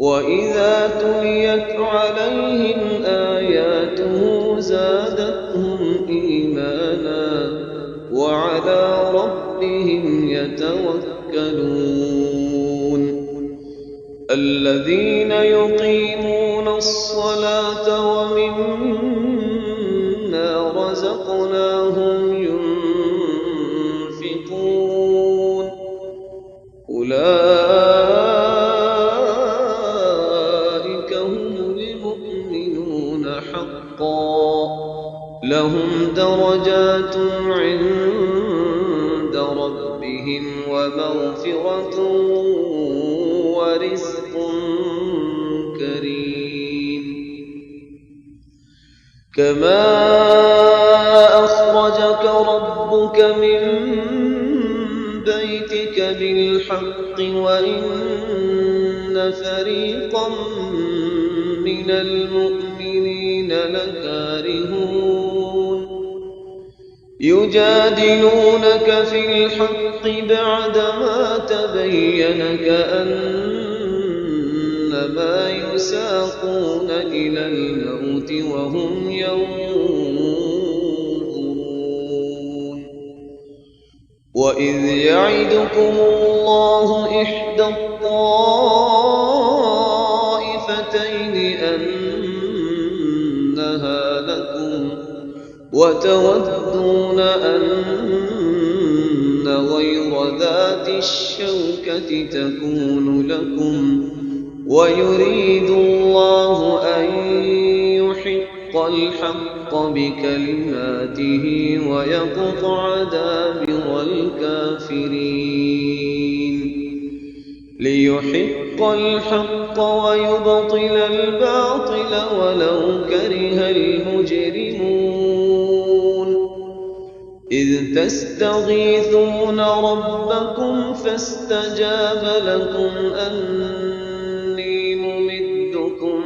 وَإِذَا تُلِيَتْ عَلَيْهِمْ آيَاتُهُ زَادَتْهُمْ إِيمَانًا وَعَلَى رَبِّهِمْ يَتَوَكَّلُونَ الَّذِينَ يُقِيمُونَ الصَّلَاةَ وَمِمَّا رَزَقْنَاهُمْ يُنْفِقُونَ لهم درجات عند ربهم ومغفرة ورزق كريم كما أخرجك ربك من بيتك بالحق وإن فريقا من المؤمنين لكارهون يجادلونك في الحق بعدما تبين كأنما يساقون إلى الموت وهم ينظرون وإذ يعدكم الله إحدى الطائفتين أنها لكم وتودون أن غير ذات الشوكة تكون لكم ويريد الله أن يحق الحق بكلماته ويقطع دابر الكافرين ليحق الحق ويبطل الباطل ولو كره المجرمون إذ تستغيثون ربكم فاستجاب لكم أني ممدكم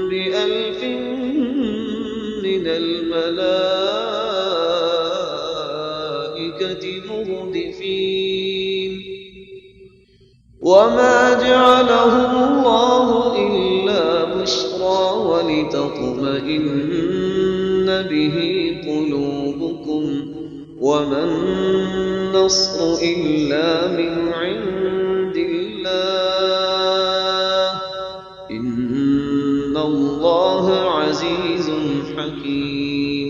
بألف من الملائكة مردفين وما جعله الله إلا بشرى ولتطمئن به قلوبكم وما النصر إلا من عند الله إن الله عزيز حكيم।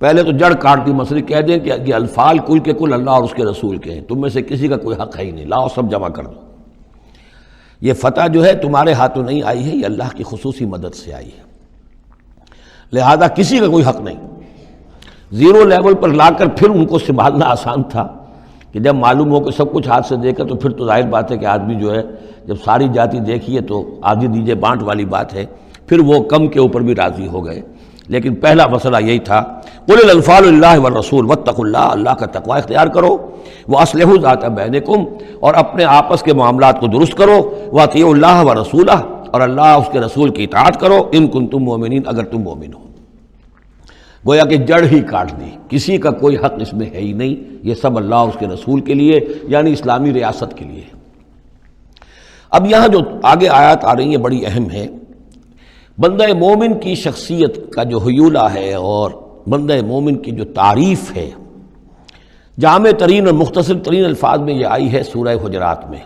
پہلے تو جڑ کاٹ دی مسئلے، کہہ دیں کہ یہ الفال کل کے کل اللہ اور اس کے رسول کے ہیں، تم میں سے کسی کا کوئی حق ہے ہی نہیں، لاؤ سب جمع کر دو۔ یہ فتح جو ہے تمہارے ہاتھوں نہیں آئی ہے، یہ اللہ کی خصوصی مدد سے آئی ہے، لہذا کسی کا کوئی حق نہیں۔ زیرو لیول پر لا کر پھر ان کو سنبھالنا آسان تھا کہ جب معلوم ہو کہ سب کچھ ہاتھ سے دے کر، تو پھر تو ظاہر بات ہے کہ آدمی جو ہے جب ساری جاتی دیکھیے تو آدھی دیجے بانٹ والی بات ہے، پھر وہ کم کے اوپر بھی راضی ہو گئے۔ لیکن پہلا مسئلہ یہی تھا، قل الانفال للہ والرسول واتقوا اللہ، اللہ کا تقوی اختیار کرو، واصلحوا ذات بینکم، اور اپنے آپس کے معاملات کو درست کرو، واطیعوا اللہ ورسولہ، اور اللہ اس کے رسول کی اطاعت کرو، ان کنتم مؤمنین، اگر تم مومن ہو۔ گویا کہ جڑ ہی کاٹ دی، کسی کا کوئی حق اس میں ہے ہی نہیں، یہ سب اللہ اس کے رسول کے لیے، یعنی اسلامی ریاست کے لیے۔ اب یہاں جو آگے آیات آ رہی ہیں بڑی اہم ہے۔ بندہ مومن کی شخصیت کا جو حیولہ ہے اور بندہ مومن کی جو تعریف ہے، جامع ترین اور مختصر ترین الفاظ میں یہ آئی ہے سورہ حجرات میں۔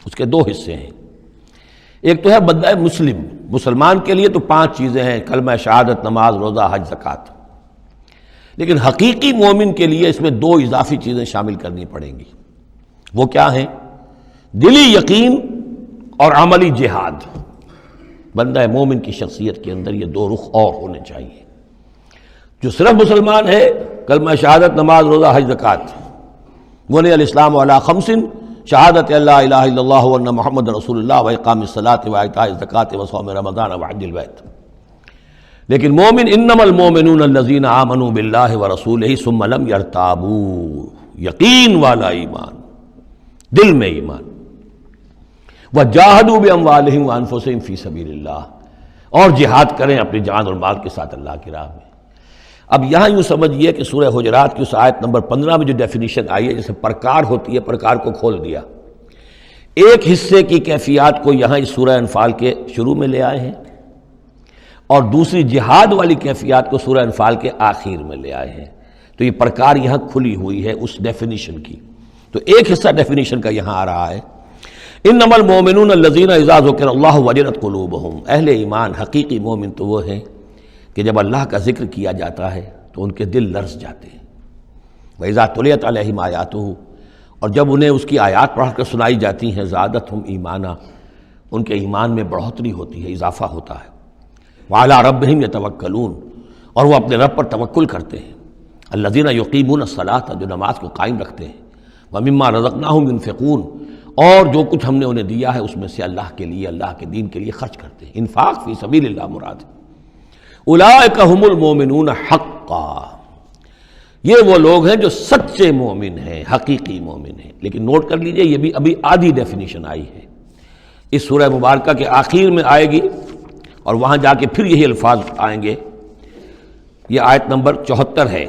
اس کے دو حصے ہیں، ایک تو ہے بندہ مسلم، مسلمان کے لیے تو 5 چیزیں ہیں، کلمہ شہادت، نماز، روزہ، حج، زکوٰۃ، لیکن حقیقی مومن کے لیے اس میں 2 اضافی چیزیں شامل کرنی پڑیں گی۔ وہ کیا ہیں؟ دلی یقین اور عملی جہاد۔ بندہ مومن کی شخصیت کے اندر یہ 2 رخ اور ہونے چاہیے۔ جو صرف مسلمان ہے، کلمہ شہادت، نماز، روزہ، حج، زکوٰۃ، بنی الاسلام علی 5، شہادت اللہ الہ الا اللہ وان محمد رسول اللہ واقام الصلاۃ وایتاء الزکوٰۃ وصوم رمضان وحج البیت۔ لیکن مومن، انما المؤمنون الذین آمنوا باللہ ورسولہ ثم لم یرتابوا، یقین والا ایمان، دل میں ایمان، وجاہدوا باموالہم وانفسہم فی سبیل اللہ، اور جہاد کریں اپنی جان اور مال کے ساتھ اللہ کی راہ میں۔ اب یہاں یوں سمجھیے کہ سورہ حجرات کی اس آیت نمبر 15 میں جو ڈیفینیشن آئی ہے، جیسے پرکار ہوتی ہے، پرکار کو کھول دیا۔ ایک حصے کی کیفیات کو یہاں اس سورہ انفال کے شروع میں لے آئے ہیں، اور دوسری جہاد والی کیفیات کو سورہ انفال کے آخر میں لے آئے ہیں۔ تو یہ پرکار یہاں کھلی ہوئی ہے اس ڈیفینیشن کی۔ تو ایک حصہ ڈیفینیشن کا یہاں آ رہا ہے، انما المؤمنون الذین اذا ذکر اللہ وجلت قلوبہم، اہل ایمان، حقیقی مومن تو وہ ہیں کہ جب اللہ کا ذکر کیا جاتا ہے تو ان کے دل لرز جاتے ہیں۔ وَإِذَا تُلِيَتْ عَلَيْهِمْ آیاتُهُ، اور جب انہیں اس کی آیات پڑھ کر سنائی جاتی ہیں، زادتہم ایمانا، ان کے ایمان میں بڑھوتری ہوتی ہے، اضافہ ہوتا ہے۔ وَعَلَىٰ رَبِّهِمْ يَتَوَكَّلُونَ، اور وہ اپنے رب پر توکل کرتے ہیں۔ الَّذِينَ يُقِيمُونَ الصَّلَاةَ، جو نماز کو قائم رکھتے ہیں۔ وَمِمَّا رَزَقْنَاهُمْ يُنْفِقُونَ، اور جو کچھ ہم نے انہیں دیا ہے اس میں سے اللہ کے لیے، اللہ کے دین کے لیے خرچ کرتے ہیں۔ انفاق فی سبیل اللہ مراد ہے۔ اولئک ھم المؤمنون حقا، یہ وہ لوگ ہیں جو سچے مومن ہیں، حقیقی مومن ہیں۔ لیکن نوٹ کر لیجئے یہ بھی ابھی آدھی ڈیفینیشن آئی ہے، اس سورہ مبارکہ کے آخر میں آئے گی، اور وہاں جا کے پھر یہی الفاظ آئیں گے۔ یہ آیت نمبر 74 ہے،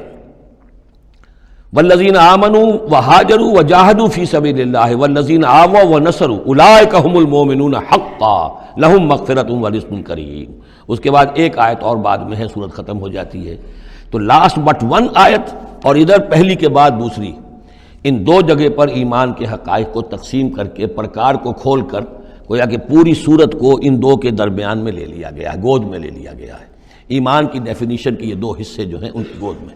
والذین آمنوا وہاجروا وجاہدوا فی سبیل اللہ والذین آووا ونصروا اولئک ھم المؤمنون حقا لہم مغفرۃ ورزق کریم۔ اس کے بعد ایک آیت اور بعد میں ہے، سورت ختم ہو جاتی ہے۔ تو لاسٹ بٹ 1 آیت، اور ادھر پہلی کے بعد دوسری، ان 2 جگہ پر ایمان کے حقائق کو تقسیم کر کے، پرکار کو کھول کر، گویا کہ پوری سورت کو ان 2 کے درمیان میں لے لیا گیا ہے، گود میں لے لیا گیا ہے۔ ایمان کی ڈیفینیشن کے یہ 2 حصے جو ہیں ان کی گود میں۔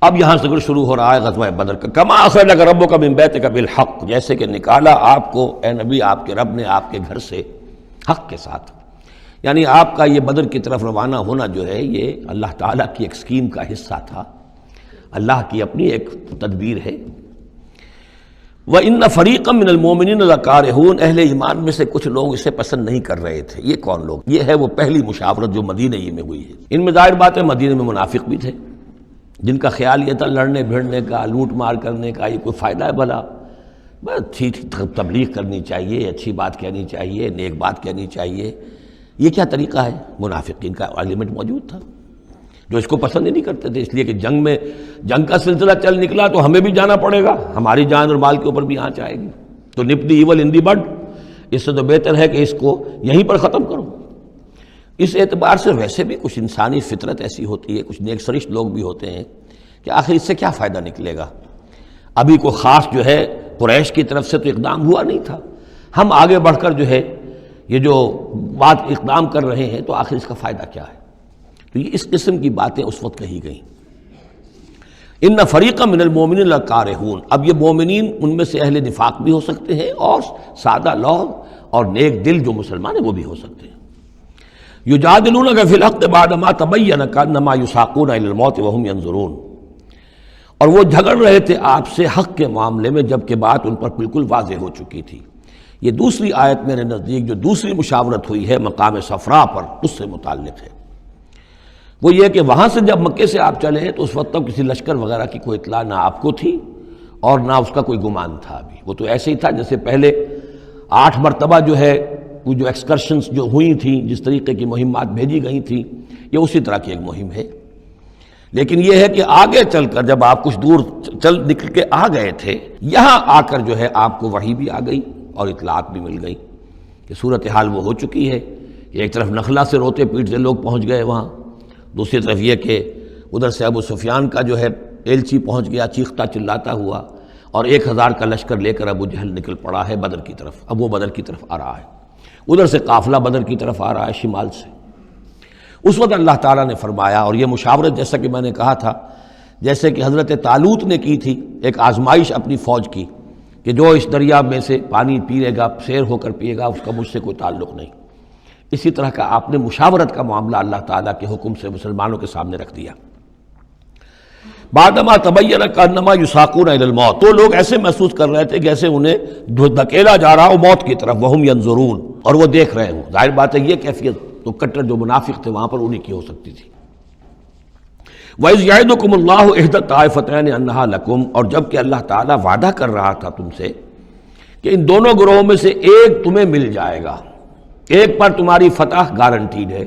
اب یہاں سے شروع ہو رہا ہے غزوہ بدر کا۔ کما اخرجک ربک من بیتک بالحق، جیسے کہ نکالا آپ کو اے نبی آپ کے رب نے آپ کے گھر سے حق کے ساتھ، یعنی آپ کا یہ بدر کی طرف روانہ ہونا جو ہے یہ اللہ تعالیٰ کی ایک اسکیم کا حصہ تھا، اللہ کی اپنی ایک تدبیر ہے۔ وَإِنَّ فَرِيقًا مِّنَ الْمُؤْمِنِينَ لَكَارِهُونَ، اہل ایمان میں سے کچھ لوگ اسے پسند نہیں کر رہے تھے۔ یہ کون لوگ؟ یہ ہے وہ پہلی مشاورت جو مدینہ ہی میں ہوئی ہے۔ ان میں ظاہر بات ہے مدینہ میں منافق بھی تھے، جن کا خیال یہ تھا لڑنے بھیڑنے کا، لوٹ مار کرنے کا، یہ کوئی فائدہ ہے بھلا؟ بس اچھی تبلیغ کرنی چاہیے، اچھی بات کہنی چاہیے، نیک بات کہنی چاہیے، یہ کیا طریقہ ہے؟ منافقین کا ایلیمنٹ موجود تھا جو اس کو پسند ہی نہیں کرتے تھے، اس لیے کہ جنگ کا سلسلہ چل نکلا تو ہمیں بھی جانا پڑے گا، ہماری جان اور مال کے اوپر بھی آنچ آئے گی، تو نپ دی ایول ان دی بڈ، اس سے تو بہتر ہے کہ اس کو یہیں پر ختم کرو۔ اس اعتبار سے ویسے بھی کچھ انسانی فطرت ایسی ہوتی ہے، کچھ نیک سرشت لوگ بھی ہوتے ہیں کہ آخر اس سے کیا فائدہ نکلے گا؟ ابھی کوئی خاص جو ہے قریش کی طرف سے تو اقدام ہوا نہیں تھا، ہم آگے بڑھ کر جو ہے یہ جو بات اقدام کر رہے ہیں تو آخر اس کا فائدہ کیا ہے؟ تو یہ اس قسم کی باتیں اس وقت کہی گئیں. ان فریقا من المؤمنین لکارہون، اب یہ مومنین ان میں سے اہل نفاق بھی ہو سکتے ہیں اور سادہ لوگ اور نیک دل جو مسلمان ہیں وہ بھی ہو سکتے ہیں. یجادلونک فی الحق بعد ما تبین کانما یساقون الی الموت وهم ینظرون، اور وہ جھگڑ رہے تھے آپ سے حق کے معاملے میں جبکہ بات ان پر بالکل واضح ہو چکی تھی. یہ دوسری آیت میرے نزدیک جو دوسری مشاورت ہوئی ہے مقام صفرا پر، اس سے متعلق ہے. وہ یہ کہ وہاں سے جب مکے سے آپ چلے تو اس وقت تک کسی لشکر وغیرہ کی کوئی اطلاع نہ آپ کو تھی اور نہ اس کا کوئی گمان تھا. ابھی وہ تو ایسے ہی تھا جیسے پہلے 8 مرتبہ جو ہے وہ جو ایکسکرشنز جو ہوئی تھیں، جس طریقے کی مہمات بھیجی گئی تھیں، یہ اسی طرح کی ایک مہم ہے. لیکن یہ ہے کہ آگے چل کر جب آپ کچھ دور چل نکل کے آ گئے تھے، یہاں آ کر جو ہے آپ کو وحی بھی آ گئی اور اطلاعات بھی مل گئی کہ صورتحال وہ ہو چکی ہے. ایک طرف نخلا سے روتے پیٹتے لوگ پہنچ گئے وہاں، دوسری طرف یہ کہ ادھر سے ابو سفیان کا جو ہے ایلچی پہنچ گیا چیختا چلاتا ہوا، اور 1000 کا لشکر لے کر ابو جہل نکل پڑا ہے بدر کی طرف. اب وہ بدر کی طرف آ رہا ہے، ادھر سے قافلہ بدر کی طرف آ رہا ہے شمال سے. اس وقت اللہ تعالیٰ نے فرمایا، اور یہ مشاورت جیسا کہ میں نے کہا تھا جیسے کہ حضرت طالوت نے کی تھی، ایک آزمائش اپنی فوج کی کہ جو اس دریا میں سے پانی پیے گا، سیر ہو کر پیے گا، اس کا مجھ سے کوئی تعلق نہیں. اسی طرح کا آپ نے مشاورت کا معاملہ اللہ تعالیٰ کے حکم سے مسلمانوں کے سامنے رکھ دیا. بعدما تبین کانما یساقون الی الموت، تو لوگ ایسے محسوس کر رہے تھے جیسے انہیں دھکیلا جا رہا ہو موت کی طرف. وہم ینظرون، اور وہ دیکھ رہے ہوں. ظاہر بات ہے یہ کیفیت تو کٹر جو منافق تھے وہاں پر انہی کی ہو سکتی تھی. وَإِذْ يَعِدُكُمُ اللَّهُ إِحْدَى الطَّائِفَتَيْنِ أَنَّهَا لَكُمْ، اور جب کہ اللہ تعالیٰ وعدہ کر رہا تھا تم سے کہ ان دونوں گروہوں میں سے ایک تمہیں مل جائے گا، ایک پر تمہاری فتح گارنٹیڈ ہے.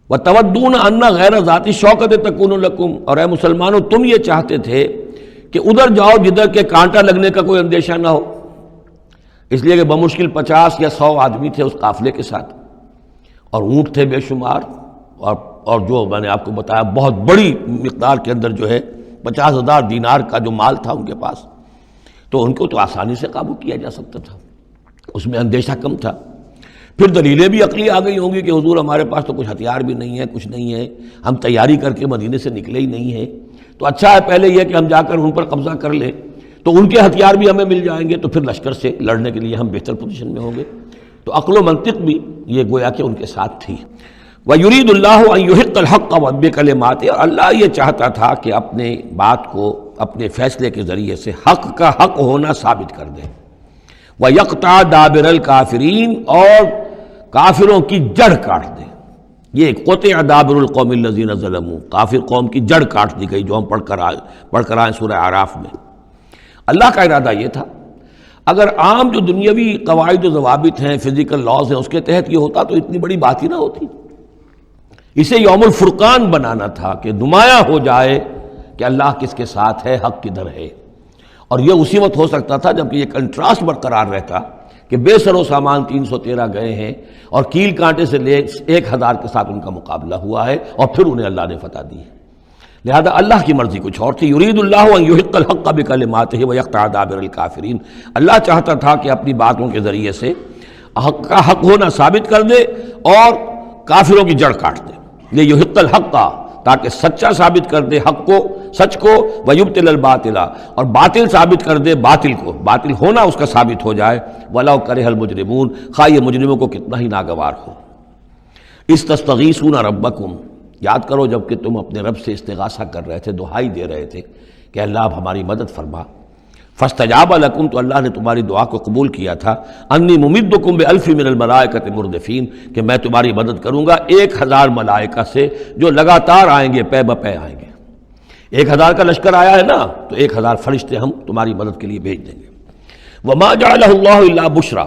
وَتَوَدُّونَ أَنَّ غَيْرَ ذَاتِ الشَّوْكَةِ تَكُونُ لَكُمْ، اور اے مسلمانوں تم یہ چاہتے تھے کہ ادھر جاؤ جدھر کے کانٹا لگنے کا کوئی اندیشہ نہ ہو، اس لیے کہ بمشکل 50 یا 100 آدمی تھے اس قافلے کے ساتھ، اور اونٹ تھے بے شمار، اور جو میں نے آپ کو بتایا بہت بڑی مقدار کے اندر جو ہے 50,000 دینار کا جو مال تھا ان کے پاس، تو ان کو تو آسانی سے قابو کیا جا سکتا تھا، اس میں اندیشہ کم تھا. پھر دلیلیں بھی عقلی آ گئی ہوں گی کہ حضور ہمارے پاس تو کچھ ہتھیار بھی نہیں ہے، کچھ نہیں ہے، ہم تیاری کر کے مدینے سے نکلے ہی نہیں ہیں، تو اچھا ہے پہلے یہ کہ ہم جا کر ان پر قبضہ کر لیں تو ان کے ہتھیار بھی ہمیں مل جائیں گے، تو پھر لشکر سے لڑنے کے لیے ہم بہتر پوزیشن میں ہوں گے. تو عقل و منطق بھی یہ گویا کہ ان کے ساتھ تھی. وَيُرِيدُ اللَّهُ أَن يُحِقَّ الْحَقَّ بِكَلِمَاتِهِ، اور اللہ یہ چاہتا تھا کہ اپنے بات کو اپنے فیصلے کے ذریعے سے حق کا حق ہونا ثابت کر دے. وَيَقْطَعَ دَابِرَ الْكَافِرِينَ، اور کافروں کی جڑ کاٹ دے. یہ قطع دابر القوم الذین ظلموا، کافر قوم کی جڑ کاٹ دی گئی، جو ہم پڑھ کر آئے سورہ اعراف میں. اللہ کا ارادہ یہ تھا اگر عام جو دنیاوی قواعد و ضوابط ہیں، فزیکل لاز ہیں، اس کے تحت یہ ہوتا تو اتنی بڑی بات ہی نہ ہوتی. اسے یوم الفرقان بنانا تھا کہ نمایاں ہو جائے کہ اللہ کس کے ساتھ ہے، حق کدھر ہے. اور یہ اسی وقت ہو سکتا تھا جب کہ یہ کنٹراسٹ برقرار رہتا کہ بے سر و سامان 313 گئے ہیں اور کیل کانٹے سے لے 1000 کے ساتھ ان کا مقابلہ ہوا ہے، اور پھر انہیں اللہ نے فتح دی ہے. لہذا اللہ کی مرضی کچھ اور تھی. یرید اللہ ان یحق الحق بکلماتہ ویقطع دابر الکافرین، اللہ چاہتا تھا کہ اپنی باتوں کے ذریعے سے حق کا حق ہونا ثابت کر دے اور کافروں کی جڑ کاٹ دے. یہ یحق الحق، تاکہ سچا ثابت کر دے حق کو، سچ کو، ویبطل الباطل، اور باطل ثابت کر دے باطل کو، باطل ہونا اس کا ثابت ہو جائے. ولو کرہ المجرمون، خواہ یہ مجرموں کو کتنا ہی ناگوار ہو. استستغیثون ربکم، یاد کرو جب کہ تم اپنے رب سے استغاثہ کر رہے تھے، دعائی دے رہے تھے کہ اللہ اب ہماری مدد فرما. فاستجاب لکم، تو اللہ نے تمہاری دعا کو قبول کیا تھا. انی ممدکم بألف من الملائکۃ مردفین، کہ میں تمہاری مدد کروں گا 1000 ملائکہ سے جو لگاتار آئیں گے، پے بپے آئیں گے. 1000 کا لشکر آیا ہے نا، تو 1000 فرشتے ہم تمہاری مدد کے لیے بھیج دیں گے. وما جعلہ اللہ الا بشرا،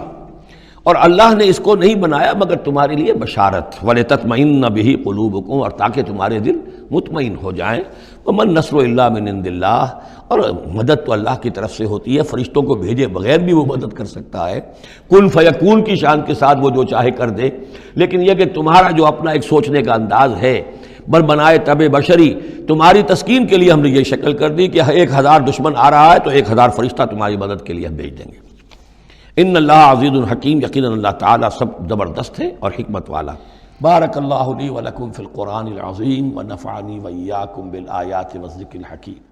اور اللہ نے اس کو نہیں بنایا مگر تمہارے لیے بشارت. وَلِتَطْمَئِنَّ بِهِ قُلُوبُكُمْ، اور تاکہ تمہارے دل مطمئن ہو جائیں. وَمَا النَّصْرُ إِلَّا مِنْ عِنْدِ اللَّهِ، اور مدد تو اللہ کی طرف سے ہوتی ہے، فرشتوں کو بھیجے بغیر بھی وہ مدد کر سکتا ہے. کن فیکون کی شان کے ساتھ وہ جو چاہے کر دے. لیکن یہ کہ تمہارا جو اپنا ایک سوچنے کا انداز ہے بر بنائے طب بشری، تمہاری تسکین کے لیے ہم نے یہ شکل کر دی کہ 1000 دشمن آ رہا ہے تو 1000 فرشتہ تمہاری مدد کے لیے ہم بھیج دیں گے. ان اللہ عزیز الحکیم، یقیناً اللہ تعالیٰ سب زبردست ہے اور حکمت والا. بارک اللہ لی ولکم فی القرآن العظیم ونفعنی وإیاکم بالآیات والذکر الحکیم۔